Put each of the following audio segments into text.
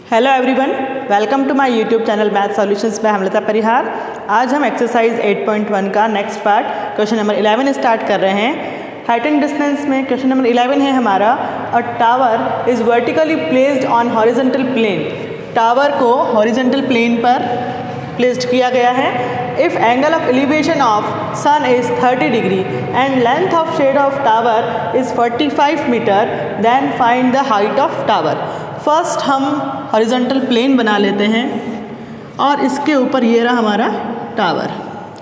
Hello everyone, welcome to my YouTube channel math solutions by Hemlata Parihar. आज हम exercise 8.1 का next part question number 11 start कर रहे हैं। हाइट एंड डिस्टेंस में क्वेश्चन नंबर 11 है हमारा। A tower is vertically placed on horizontal plane. Tower को हॉरिजॉन्टल प्लेन पर प्लेस्ड किया गया है। If angle of elevation of sun is 30 degree and length of shade of tower is 45 metre, then find the height of tower. First हम horizontal plane बना लेते हैं और इसके ऊपर ये रहा हमारा tower.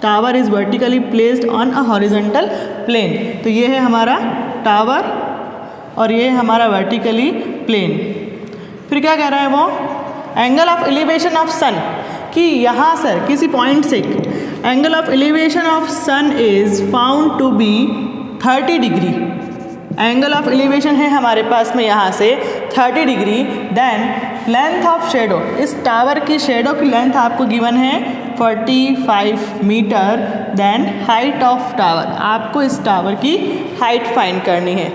Tower is vertically placed on a horizontal plane. तो ये है हमारा टावर और ये है हमारा वर्टिकली प्लेन। फिर क्या कह रहा है वो, angle of elevation of sun, कि यहाँ से किसी पॉइंट से angle of elevation of sun is found to be 30 degree. Angle of elevation है हमारे पास में यहाँ से 30 degree. Then length of shadow, इस टावर की शेडो की लेंथ आपको गिवन है 45 metre. Then height of tower, आपको इस टावर की हाइट फाइंड करनी है।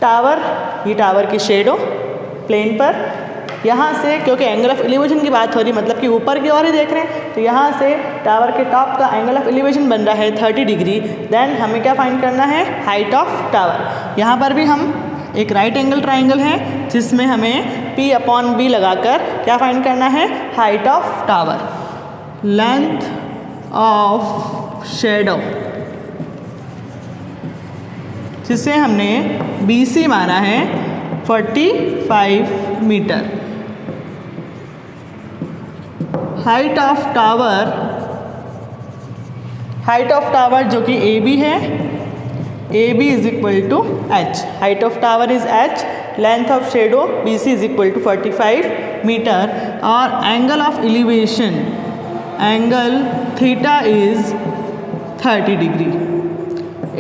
टावर, ये टावर की शेडो प्लेन पर, यहाँ से क्योंकि एंगल ऑफ एलिवेशन की बात हो रही, मतलब कि ऊपर की ओर ही देख रहे हैं, तो यहाँ से टावर के टॉप का एंगल ऑफ एलिवेशन बन रहा है 30 डिग्री। देन हमें क्या फाइंड करना है, हाइट ऑफ टावर। यहाँ पर भी हम एक राइट एंगल ट्राइंगल है जिसमें हमें P/B लगाकर क्या फाइंड करना है, height of tower. Length of shadow, जिसे हमने BC माना है 45 meter. Height of tower, height of tower जो कि AB है, AB is equal to H। Height of tower is H, length of shadow BC is equal to 45 meter. और angle of elevation, angle theta is 30 degree.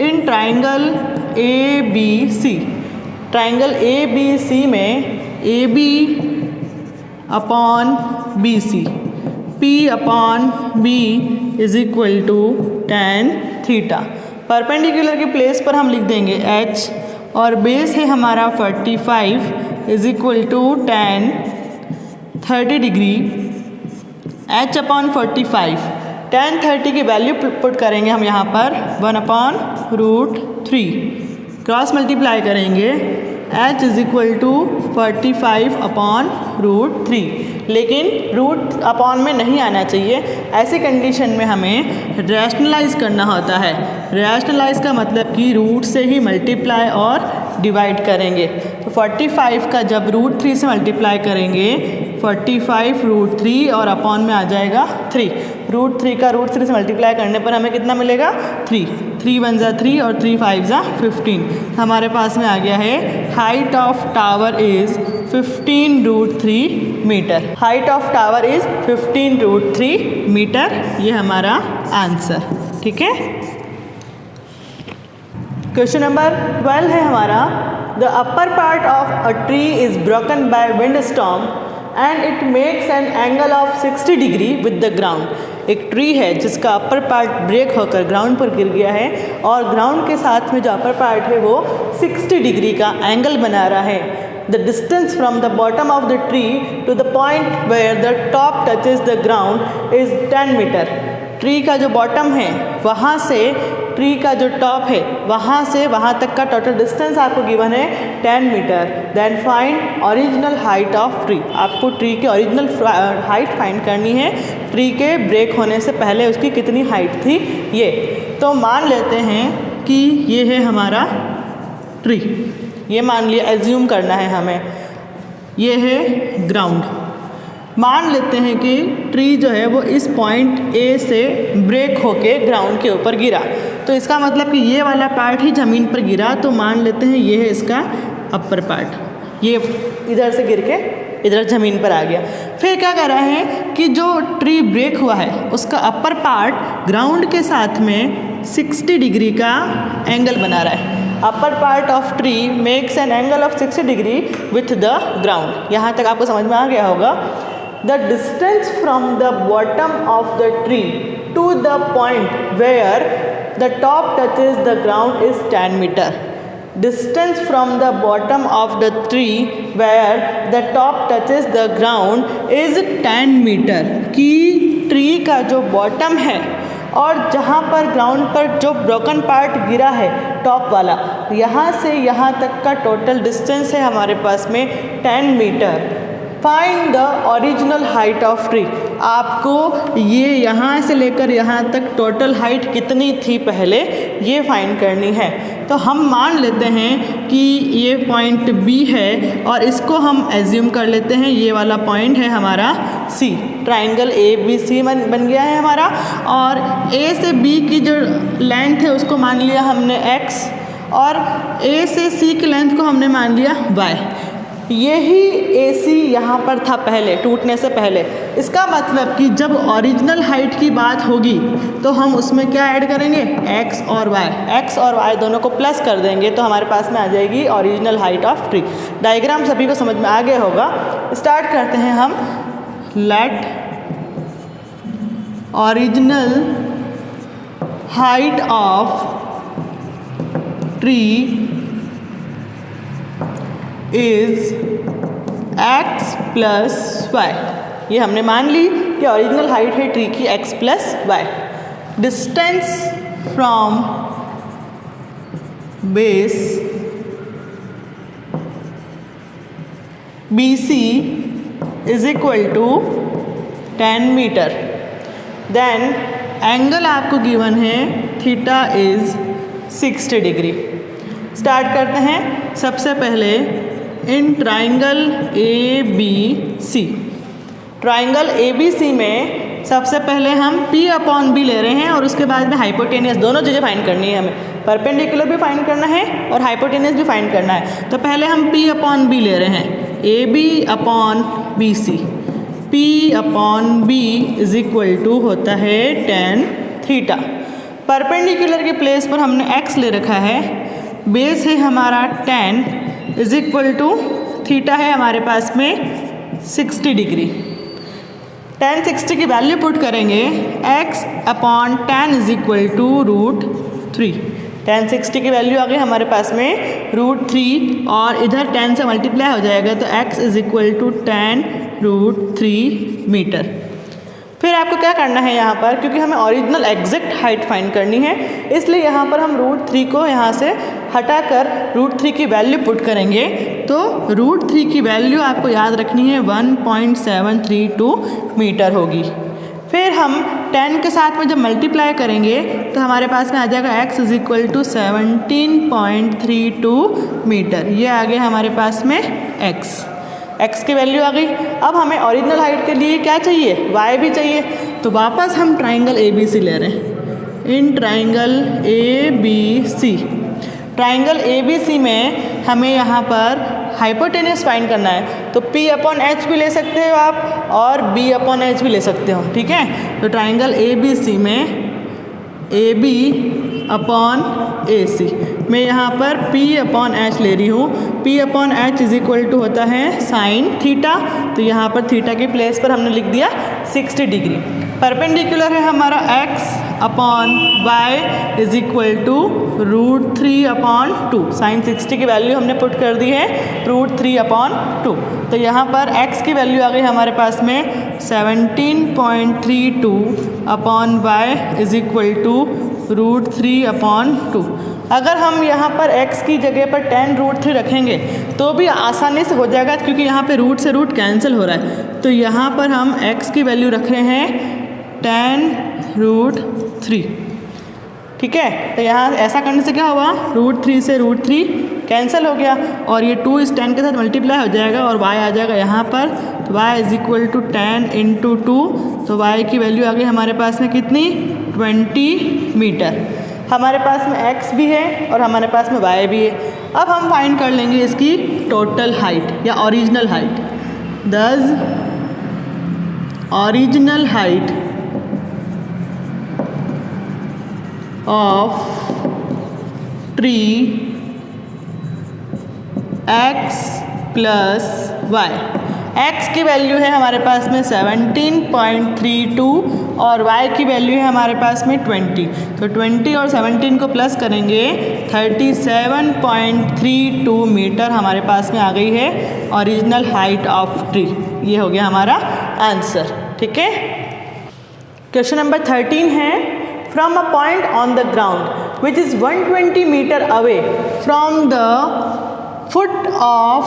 In triangle ABC, triangle ABC में AB upon BC, P/B is equal to tan theta. Perpendicular के place पर हम लिख देंगे H और base है हमारा 45 is equal to tan 30 degree. H/45, tan 30 की वैल्यू पुट करेंगे हम यहाँ पर 1/√3, क्रॉस मल्टीप्लाई करेंगे। H इज इक्वल टू 45/√3, लेकिन रूट अपॉन में नहीं आना चाहिए। ऐसी कंडीशन में हमें रैशनलाइज करना होता है। रैशनलाइज का मतलब कि रूट से ही मल्टीप्लाई और डिवाइड करेंगे। तो 45 का जब √3 से मल्टीप्लाई करेंगे, 45√3 और अपॉन में आ जाएगा 3। √3 का √3 से मल्टीप्लाई करने पर हमें कितना मिलेगा, 3। 3 1 जा 3 और 3 5 जा 15। हमारे पास में आ गया है height of tower is 15√3 metre. Height of tower is 15√3 metre. ये हमारा आंसर, ठीक है। क्वेश्चन नंबर 12 है हमारा। The upper part of a tree is broken by wind storm and it makes an angle of 60 degree with the ground. एक tree है जिसका upper part break होकर ग्राउंड पर गिर गया है और ग्राउंड के साथ में जो अपर पार्ट है वो 60 डिग्री का एंगल बना रहा है। The distance from the bottom of the tree to the point where the top touches the ground is 10 metre. Tree का जो बॉटम है वहाँ से, ट्री का जो टॉप है वहाँ से वहाँ तक का टोटल डिस्टेंस आपको गिवन है 10 metre. Then find original height of tree. आपको ट्री की ओरिजिनल हाइट फाइंड करनी है। ट्री के ब्रेक होने से पहले उसकी कितनी हाइट थी ये। तो मान लेते हैं कि ये है हमारा ट्री, ये मान लिया, एज्यूम करना है हमें। ये है ग्राउंड। मान लेते हैं कि ट्री जो है वो इस पॉइंट A से ब्रेक होके ग्राउंड के ऊपर गिरा। तो इसका मतलब कि ये वाला पार्ट ही ज़मीन पर गिरा। तो मान लेते हैं ये है इसका अपर पार्ट, ये इधर से गिर के इधर ज़मीन पर आ गया। फिर क्या कर रहे हैं कि जो ट्री ब्रेक हुआ है उसका अपर पार्ट ग्राउंड के साथ में 60 डिग्री का एंगल बना रहा है। Upper part of tree makes an angle of 60 degree with the ground. यहाँ तक आपको समझ में आ गया होगा। The distance from the bottom of the tree to the point where the top touches the ground is 10 metre. distance from the bottom of the tree where the top touches the ground is 10 metre. कि tree का जो bottom है और जहाँ पर ground पर जो broken part गिरा है टॉप वाला, यहाँ से यहाँ तक का टोटल डिस्टेंस है हमारे पास में 10 metre. Find the original height of tree. आपको ये यहाँ से लेकर यहाँ तक टोटल हाइट कितनी थी पहले ये फाइंड करनी है। तो हम मान लेते हैं कि ये पॉइंट B है और इसको हम एज्यूम कर लेते हैं ये वाला पॉइंट है हमारा C। ट्राइंगल ABC बन गया है हमारा, और A से B की जो लेंथ है उसको मान लिया हमने x, और A से C की लेंथ को हमने मान लिया y। यही AC यहाँ पर था पहले, टूटने से पहले। इसका मतलब कि जब ओरिजिनल हाइट की बात होगी तो हम उसमें क्या ऐड करेंगे, x और y दोनों को प्लस कर देंगे तो हमारे पास में आ जाएगी original height of tree. Diagram सभी को समझ में आ गया होगा। स्टार्ट करते हैं हम। Let original height of tree is x plus y. ये हमने मान ली कि ओरिजिनल हाइट है ट्री की x plus y. Distance from base BC is equal to 10 metre. Then angle आपको गिवन है थीटा इज 60 डिग्री। स्टार्ट करते हैं। सबसे पहले in triangle ABC, triangle ABC में सबसे पहले हम P/B ले रहे हैं और उसके बाद में हाइपोटेनियस, दोनों चीज़ें फाइंड करनी है हमें। परपेंडिकुलर भी फाइंड करना है और हाइपोटेनियस भी फाइंड करना है। तो पहले हम P/B ले रहे हैं, AB/BC। P/B is equal to होता है tan थीटा। परपेंडिकुलर के प्लेस पर हमने x ले रखा है, बेस है हमारा tan is equal to theta है हमारे पास में 60 डिग्री। tan 60 की वैल्यू पुट करेंगे, x/tan is equal to √3। tan 60 की वैल्यू आ गई हमारे पास में √3 और इधर tan से मल्टीप्लाई हो जाएगा तो x is equal to tan √3 metre. फिर आपको क्या करना है यहाँ पर, क्योंकि हमें ओरिजिनल एग्जैक्ट हाइट फाइंड करनी है इसलिए यहाँ पर हम √3 को यहाँ से हटाकर √3 की वैल्यू पुट करेंगे। तो √3 की वैल्यू आपको याद रखनी है 1.732 मीटर होगी। फिर हम 10 के साथ में जब मल्टीप्लाई करेंगे तो हमारे पास में आ जाएगा x is equal to 17.32 metre. ये आ गया हमारे पास में x की वैल्यू आ गई। अब हमें ओरिजिनल हाइट के लिए क्या चाहिए, y भी चाहिए। तो वापस हम ट्राइंगल ABC ले रहे हैं। इन ट्राइंगल ABC में हमें यहाँ पर हाइपोटेनस फाइंड करना है। तो P/H भी ले सकते हो आप और B/H भी ले सकते हो, ठीक है। तो ट्राइंगल ABC में AB/AC मैं यहाँ पर P/H ले रही हूँ। P/H इज इक्वल टू होता है साइन थीटा। तो यहाँ पर थीटा के प्लेस पर हमने लिख दिया 60 डिग्री। परपेंडिकुलर है हमारा x/y is equal to √3/2। Sign 60 की वैल्यू हमने पुट कर दी है √3/2। तो यहाँ पर x की वैल्यू आ गई हमारे पास में 17.32/y इज इक्वल टू √3/2। अगर हम यहाँ पर x की जगह पर tan √3 रखेंगे तो भी आसानी से हो जाएगा, क्योंकि यहाँ पे रूट से रूट कैंसिल हो रहा है। तो यहाँ पर हम x की वैल्यू रख रहे हैं tan √3, ठीक है। तो यहाँ ऐसा करने से क्या हुआ, √3 से √3 कैंसिल हो गया और ये 2 इस 10 के साथ मल्टीप्लाई हो जाएगा और y आ जाएगा यहाँ पर। तो y is equal to tan × 2। तो y की वैल्यू आ गई हमारे पास में कितनी, 20 मीटर। हमारे पास में x भी है और हमारे पास में y भी है। अब हम फाइंड कर लेंगे इसकी टोटल हाइट या ओरिजिनल हाइट। दस original height of tree x + y। x की वैल्यू है हमारे पास में 17.32 और y की वैल्यू है हमारे पास में 20। तो 20 और 17 को प्लस करेंगे 37.32 मीटर हमारे पास में आ गई है ओरिजिनल हाइट ऑफ ट्री। ये हो गया हमारा आंसर। ठीक है। क्वेश्चन नंबर 13 है from a point on the ground which is 120 metre away from the foot of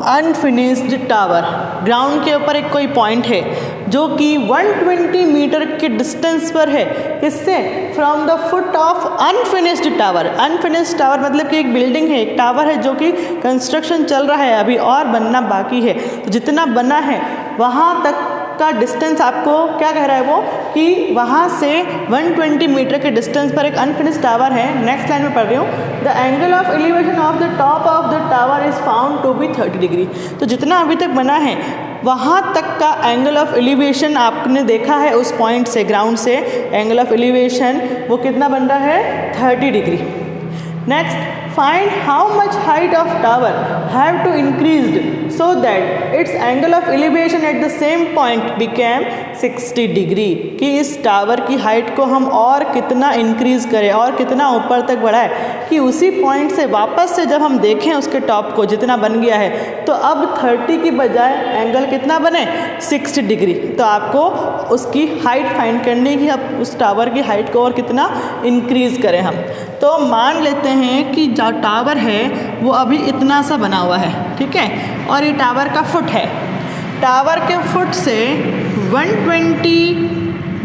unfinished tower. Ground के ऊपर एक कोई पॉइंट है जो कि 120 मीटर के डिस्टेंस पर है। इससे from the foot of unfinished tower. Unfinished tower मतलब कि एक बिल्डिंग है, एक टावर है जो कि कंस्ट्रक्शन चल रहा है, अभी और बनना बाकी है। तो जितना बना है वहाँ तक का डिस्टेंस आपको क्या कह रहा है वो कि वहाँ से 120 मीटर के डिस्टेंस पर एक अनफिनिश्ड टावर है। नेक्स्ट लाइन में पढ़ रही हूँ, the angle of elevation of the top of the tower is found to be 30 degree. तो जितना अभी तक बना है वहाँ तक का एंगल ऑफ एलिवेशन आपने देखा है उस पॉइंट से, ग्राउंड से एंगल ऑफ एलिवेशन वो कितना बन रहा है 30 degree. Next, find how much height of tower have to increased so that its angle of elevation at the same point became 60 degree. कि इस टावर की हाइट को हम और कितना इंक्रीज करें और कितना ऊपर तक बढ़ाएं कि उसी पॉइंट से वापस से जब हम देखें उसके टॉप को जितना बन गया है तो अब 30 की बजाय एंगल कितना बने 60 डिग्री। तो आपको उसकी हाइट फाइंड करनी है कि अब उस टावर की हाइट को और कितना इंक्रीज करें हम। तो मान लेते हैं कि जो टावर है वो अभी इतना सा बना हुआ है, ठीक है, और ये टावर का फुट है। टावर के फुट से 120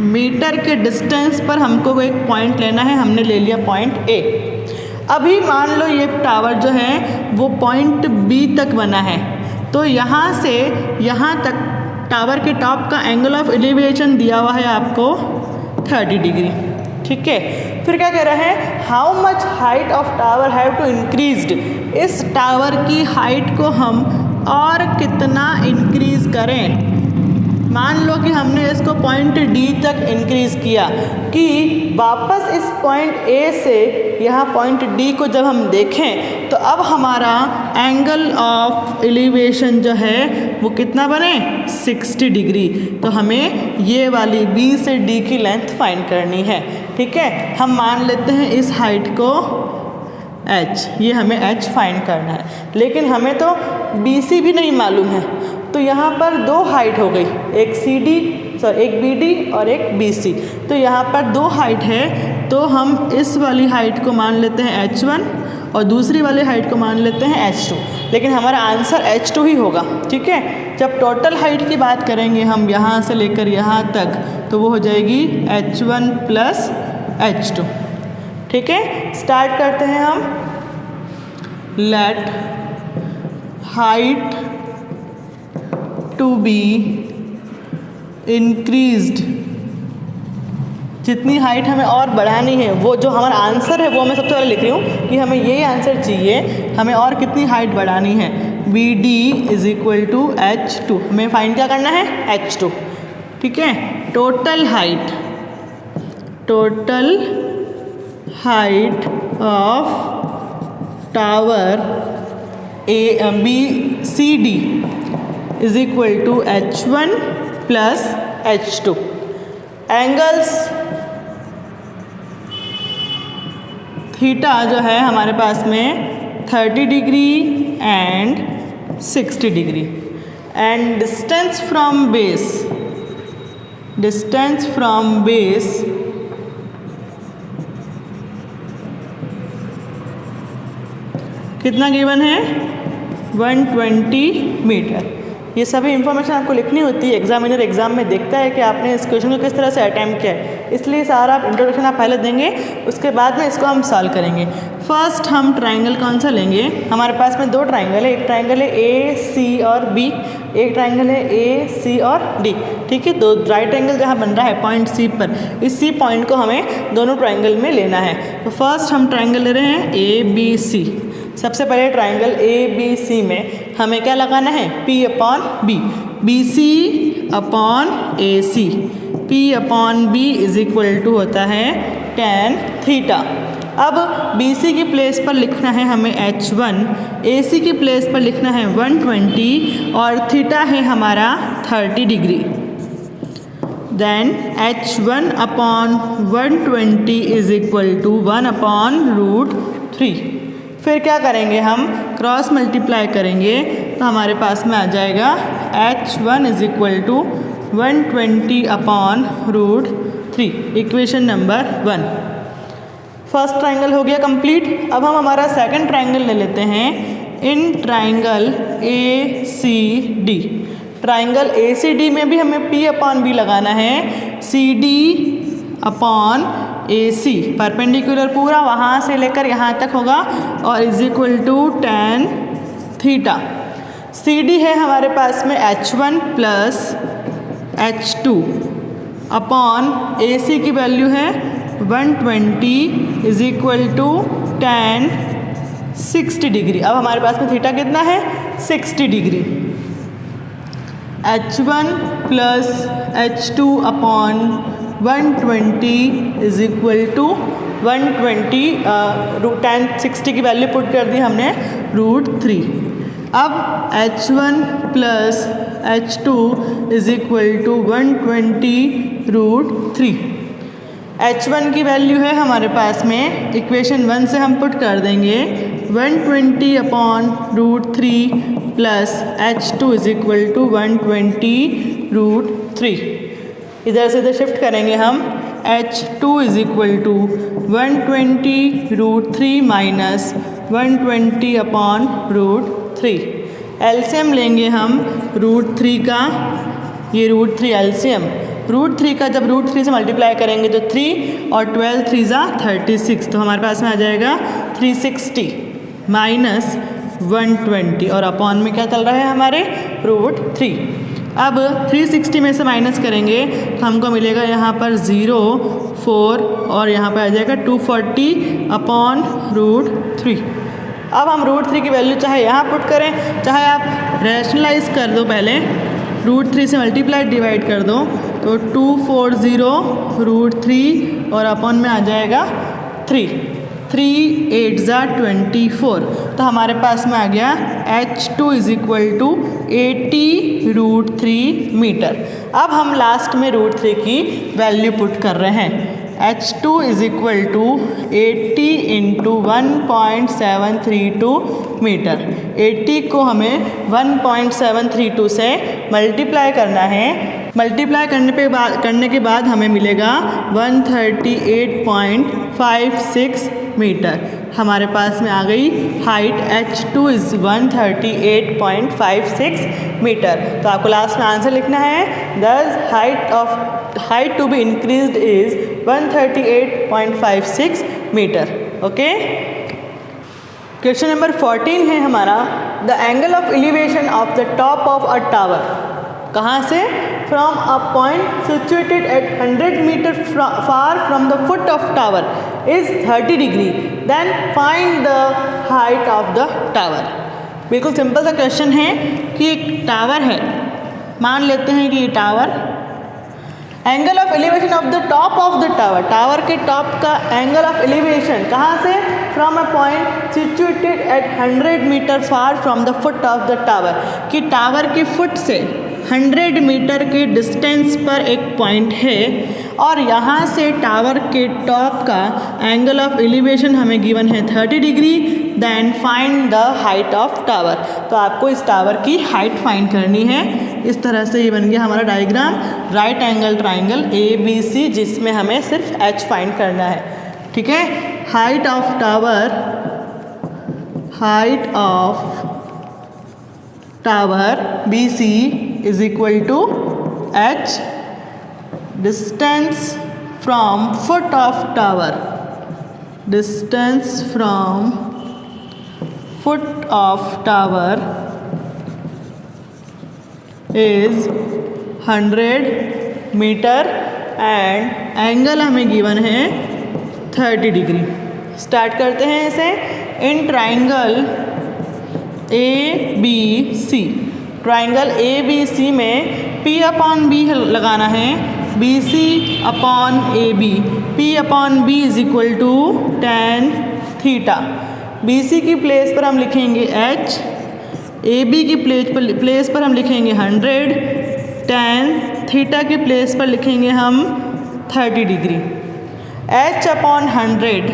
मीटर के डिस्टेंस पर हमको एक पॉइंट लेना है। हमने ले लिया पॉइंट ए। अभी मान लो ये टावर जो है वो पॉइंट बी तक बना है, तो यहाँ से यहाँ तक टावर के टॉप का एंगल ऑफ एलिवेशन दिया हुआ है आपको 30 डिग्री। ठीक है, फिर क्या कह रहा है, how much height of tower have to increased. इस टावर की हाइट को हम और कितना इंक्रीज करें। मान लो कि हमने इसको पॉइंट डी तक इंक्रीज किया कि वापस इस पॉइंट ए से यहाँ पॉइंट डी को जब हम देखें तो अब हमारा एंगल ऑफ एलिवेशन जो है वो कितना बने 60 डिग्री। तो हमें ये वाली बी से डी की लेंथ फाइंड करनी है। ठीक है, हम मान लेते हैं इस हाइट को h, ये हमें h फाइंड करना है, लेकिन हमें तो BC भी नहीं मालूम है। तो यहाँ पर दो हाइट हो गई, एक एक BD और एक BC। तो यहाँ पर दो हाइट है, तो हम इस वाली हाइट को मान लेते हैं H1 और दूसरी वाली हाइट को मान लेते हैं H2, लेकिन हमारा आंसर H2 ही होगा। ठीक है, जब टोटल हाइट की बात करेंगे हम यहाँ से लेकर यहाँ तक तो वो हो जाएगी H1 प्लस H2। ठीक है, स्टार्ट करते हैं हम। Let height to be increased. जितनी हाइट हमें और बढ़ानी है, वो जो हमारा आंसर है वो मैं सबसे पहले लिख रही हूँ कि हमें यही आंसर चाहिए, हमें और कितनी हाइट बढ़ानी है। BD is equal to H2, हमें फाइंड क्या करना है H2। ठीक है, total height of tower ABCD is equal to H1 plus H2। Angles theta जो है हमारे पास में 30 degree and 60 degree. And distance from base कितना गिवन है 120 मीटर। ये सभी इन्फॉर्मेशन आपको लिखनी होती है। एग्जामिनर एग्जाम में देखता है कि आपने इस क्वेश्चन को किस तरह से अटैम्प्ट किया है, इसलिए सारा इंट्रोडक्शन आप पहले देंगे, उसके बाद में इसको हम सॉल्व करेंगे। फर्स्ट हम ट्राइंगल कौन सा लेंगे, हमारे पास में दो ट्राइंगल है, एक ट्राइंगल है AC और B, एक ट्राइंगल है AC और D। ठीक है, दो राइट एंगल जहाँ बन रहा है पॉइंट C पर, इस C पॉइंट को हमें दोनों ट्राइंगल में लेना है। तो फर्स्ट हम ट्राइंगल ले रहे हैं ABC। सबसे पहले ट्राइंगल ABC में हमें क्या लगाना है P upon B, BC upon AC। P upon B is equal to होता है tan थीटा। अब BC की प्लेस पर लिखना है हमें H1, AC की प्लेस पर लिखना है 120 और थीटा है हमारा 30 degree. Then h1 upon 120 is equal to 1 upon √3। फिर क्या करेंगे, हम क्रॉस मल्टीप्लाई करेंगे तो हमारे पास में आ जाएगा h1 is equal to 120 upon √3, equation number 1। First triangle हो गया कंप्लीट। अब हम हमारा सेकंड ट्राइंगल ले लेते हैं। In triangle ACD, triangle ACD में भी हमें P अपॉन B लगाना है। CD अपॉन AC परपेंडिकुलर पूरा वहाँ से लेकर यहाँ तक होगा और is equal to tan theta. CD है हमारे पास में H1 plus H2 upon AC की वैल्यू है 120 is equal to tan 60 degree. अब हमारे पास में थीटा कितना है, 60 degree. H1 plus H2 upon 120 is equal to 120 tan 60 की वैल्यू पुट कर दी हमने √3। अब H1 plus H2 is equal to 120 √3। H1 की वैल्यू है हमारे पास में, इक्वेशन 1 से हम पुट कर देंगे 120 upon √3 plus H2 is equal to 120 √3। इधर से इधर शिफ्ट करेंगे हम। H2 is equal to 120 √3 minus 120 upon √3। LCM लेंगे हम √3 का, ये √3 एलसीएम। √3 का जब √3 से मल्टीप्लाई करेंगे तो 3 और 12 3 ज़ा 36, तो हमारे पास में आ जाएगा 360 माइनस 120 और अपॉन में क्या चल रहा है हमारे √3। अब 360 में से माइनस करेंगे तो हमको मिलेगा यहाँ पर 0 4 और यहाँ पर आ जाएगा 240 अपॉन √3। अब हम √3 की वैल्यू चाहे यहाँ पुट करें चाहे आप रैशनलाइज कर दो, पहले √3 से मल्टीप्लाई डिवाइड कर दो तो 240 √3 और अपॉन में आ जाएगा 3 8 ज़ा 24, तो हमारे पास में आ गया H2 is equal to 80 √3 metre. अब हम लास्ट में √3 की वैल्यू पुट कर रहे हैं। H2 is equal to 80 into 1.732 metre. 80 को हमें 1.732 से मल्टीप्लाई करना है। मल्टीप्लाई करने के बाद हमें मिलेगा 138.56 मीटर। हमारे पास में आ गई हाइट H2 इज़ 138.56 मीटर। तो आपको लास्ट में आंसर लिखना है, thus height to be increased is 138.56 metre. Okay, question number 14 है हमारा, the angle of elevation of the top of a tower. कहाँ से? From a point situated at 100 metre far from the foot of tower is 30 degree, then find the height of the tower. बिल्कुल simple सा question है कि एक tower है, मान लेते हैं कि ये tower, angle of elevation of the top of the tower, tower के टॉप का एंगल ऑफ एलिवेशन कहाँ से? From a point situated at 100 metre far from the foot of the tower, कि टावर के फुट से 100 मीटर के distance पर एक पॉइंट है और यहाँ से टावर के टॉप का एंगल ऑफ एलिवेशन हमें गिवन है 30 degree, then find the height of tower. तो आपको इस टावर की हाइट फाइंड करनी है। इस तरह से ये बन गया हमारा diagram, right angle triangle ABC, जिसमें हमें सिर्फ H फाइंड करना है। ठीक है, height of tower BC is equal to H, distance from foot of tower, distance from foot of tower is 100 metre and angle हमें गिवन है 30 डिग्री। स्टार्ट करते हैं इसे। In triangle ABC, triangle ABC में P अपॉन B लगाना है, BC upon AB, P upon B is equal to tan theta. BC की place पर हम लिखेंगे H, AB की प्लेस पर हम लिखेंगे 100 tan थीटा के प्लेस पर लिखेंगे हम 30 degree. h/100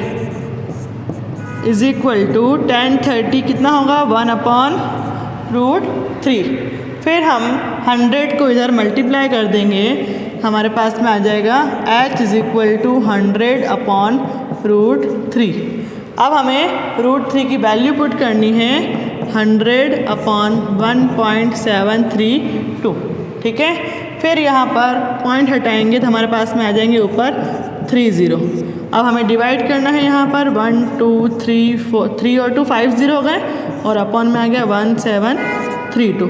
is equal to tan 30 कितना होगा 1/√3। फिर हम 100 को इधर मल्टीप्लाई कर देंगे, हमारे पास में आ जाएगा h इज इक्वल टू 100/√3। अब हमें √3 की वैल्यू पुट करनी है 100/1.732, ठीक है। फिर यहाँ पर पॉइंट हटाएंगे तो हमारे पास में आ जाएंगे ऊपर 30। अब हमें डिवाइड करना है यहाँ पर 1 2 3 4 3 और 2 5 0 हो गए और अपॉन में आ गया 1732।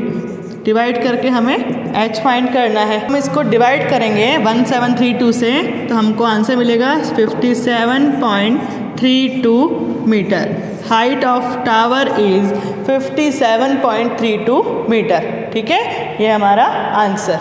डिवाइड करके हमें h फाइंड करना है। हम इसको डिवाइड करेंगे 1732 से तो हमको आंसर मिलेगा 57.32 metre. Height of tower is 57.32 metre, ठीक है। ये हमारा आंसर।